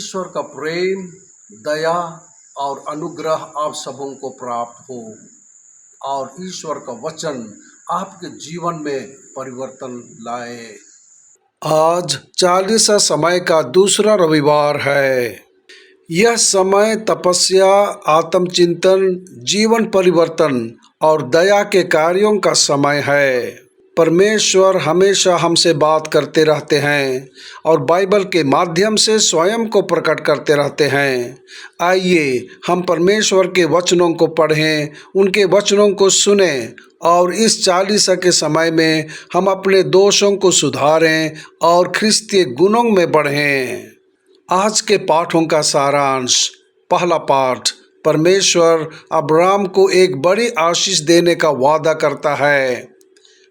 ईश्वर का प्रेम, दया और अनुग्रह आप सबों को प्राप्त हो और ईश्वर का वचन आपके जीवन में परिवर्तन लाए। आज 40वां समय का दूसरा रविवार है। यह समय तपस्या, आत्मचिंतन, जीवन परिवर्तन और दया के कार्यों का समय है। परमेश्वर हमेशा हमसे बात करते रहते हैं और बाइबल के माध्यम से स्वयं को प्रकट करते रहते हैं। आइए हम परमेश्वर के वचनों को पढ़ें, उनके वचनों को सुनें और इस 40 के समय में हम अपने दोषों को सुधारें और ख्रिस्तीय गुणों में बढ़ें। आज के पाठों का सारांश। पहला पाठ, परमेश्वर अब्राम को एक बड़ी आशीष देने का वादा करता है।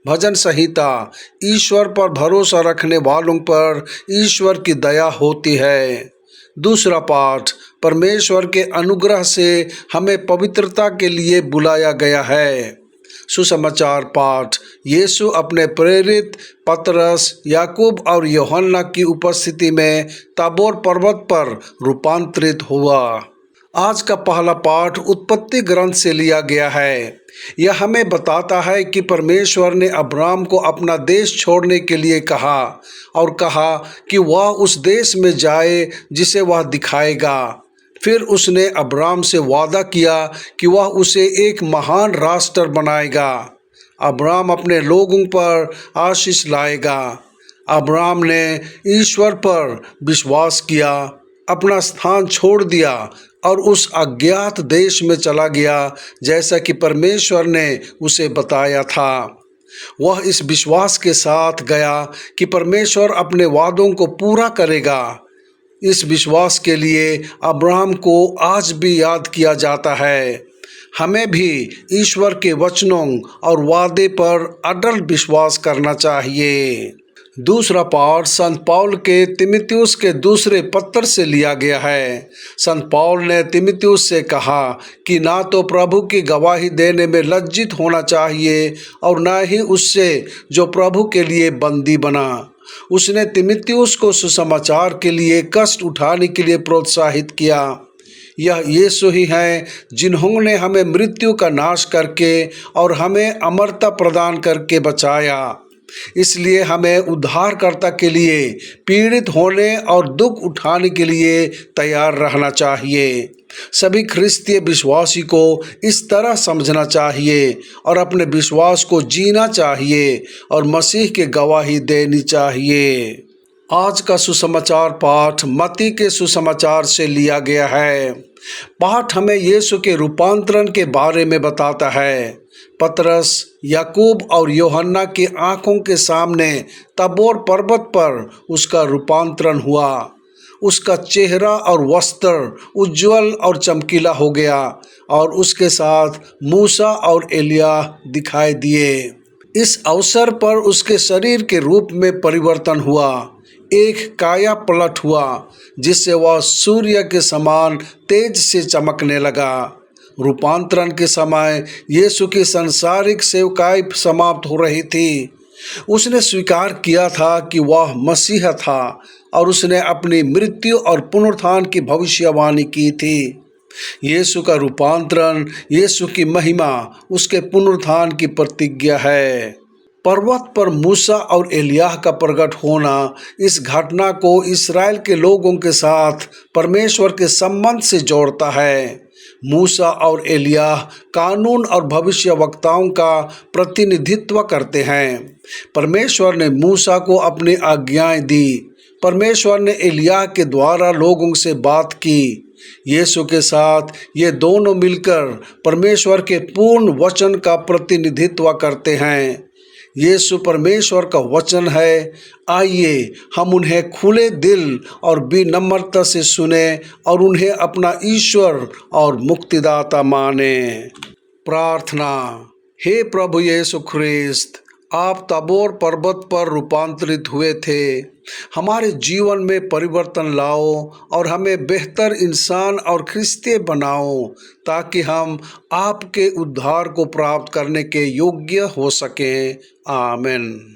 भजन संहिता, ईश्वर पर भरोसा रखने वालों पर ईश्वर की दया होती है। दूसरा पाठ, परमेश्वर के अनुग्रह से हमें पवित्रता के लिए बुलाया गया है। सुसमाचार पाठ, यीशु अपने प्रेरित पतरस, याकूब और यूहन्ना की उपस्थिति में ताबोर पर्वत पर रूपांतरित हुआ। आज का पहला पाठ उत्पत्ति ग्रंथ से लिया गया है। यह हमें बताता है कि परमेश्वर ने अब्राम को अपना देश छोड़ने के लिए कहा और कहा कि वह उस देश में जाए जिसे वह दिखाएगा। फिर उसने अब्राम से वादा किया कि वह उसे एक महान राष्ट्र बनाएगा। अब्राम अपने लोगों पर आशीष लाएगा। अब्राम ने ईश्वर पर विश्वास किया, अपना स्थान छोड़ दिया और उस अज्ञात देश में चला गया जैसा कि परमेश्वर ने उसे बताया था। वह इस विश्वास के साथ गया कि परमेश्वर अपने वादों को पूरा करेगा। इस विश्वास के लिए अब्राहम को आज भी याद किया जाता है। हमें भी ईश्वर के वचनों और वादे पर अटल विश्वास करना चाहिए। दूसरा पाठ संत पौल के तीमुथियुस के दूसरे पत्र से लिया गया है। संत पौल ने तीमुथियुस से कहा कि ना तो प्रभु की गवाही देने में लज्जित होना चाहिए और ना ही उससे जो प्रभु के लिए बंदी बना। उसने तीमुथियुस को सुसमाचार के लिए कष्ट उठाने के लिए प्रोत्साहित किया। यह यीशु ही हैं जिन्होंने हमें मृत्यु का नाश करके और हमें अमरता प्रदान करके बचाया। इसलिए हमें उद्धारकर्ता के लिए पीड़ित होने और दुख उठाने के लिए तैयार रहना चाहिए। सभी ख्रिस्तीय विश्वासी को इस तरह समझना चाहिए और अपने विश्वास को जीना चाहिए और मसीह की गवाही देनी चाहिए। आज का सुसमाचार पाठ मत्ती के सुसमाचार से लिया गया है। पाठ हमें यीशु के रूपांतरण के बारे में बताता है। पतरस, याकूब और यूहन्ना की आंखों के सामने ताबोर पर्वत पर उसका रूपांतरण हुआ। उसका चेहरा और वस्त्र उज्जवल और चमकीला हो गया और उसके साथ मूसा और एलिय्याह दिखाई दिए। इस अवसर पर उसके शरीर के रूप में परिवर्तन हुआ। एक काया पलट हुआ जिससे वह सूर्य के समान तेज से चमकने लगा। रूपांतरण के समय यीशु की सांसारिक सेवकाई समाप्त हो रही थी। उसने स्वीकार किया था कि वह मसीह था और उसने अपनी मृत्यु और पुनरुत्थान की भविष्यवाणी की थी। यीशु का रूपांतरण, यीशु की महिमा, उसके पुनरुत्थान की प्रतिज्ञा है। पर्वत पर मूसा और एलिय्याह का प्रकट होना इस घटना को इस्राएल के लोगों के साथ परमेश्वर के संबंध से जोड़ता है। मूसा और एलिय्याह कानून और भविष्यवक्ताओं का प्रतिनिधित्व करते हैं। परमेश्वर ने मूसा को अपनी आज्ञाएं दी। परमेश्वर ने एलिय्याह के द्वारा लोगों से बात की। यीशु के साथ ये दोनों मिलकर परमेश्वर के पूर्ण वचन का प्रतिनिधित्व करते हैं। यीशु परमेश्वर का वचन है। आइए हम उन्हें खुले दिल और विनम्रता से सुने और उन्हें अपना ईश्वर और मुक्तिदाता माने। प्रार्थना। हे प्रभु यीशु ख्रिस्त, आप ताबोर पर्वत पर रूपांतरित हुए थे। हमारे जीवन में परिवर्तन लाओ और हमें बेहतर इंसान और ख्रिस्तीय बनाओ ताकि हम आपके उद्धार को प्राप्त करने के योग्य हो सकें। आमीन।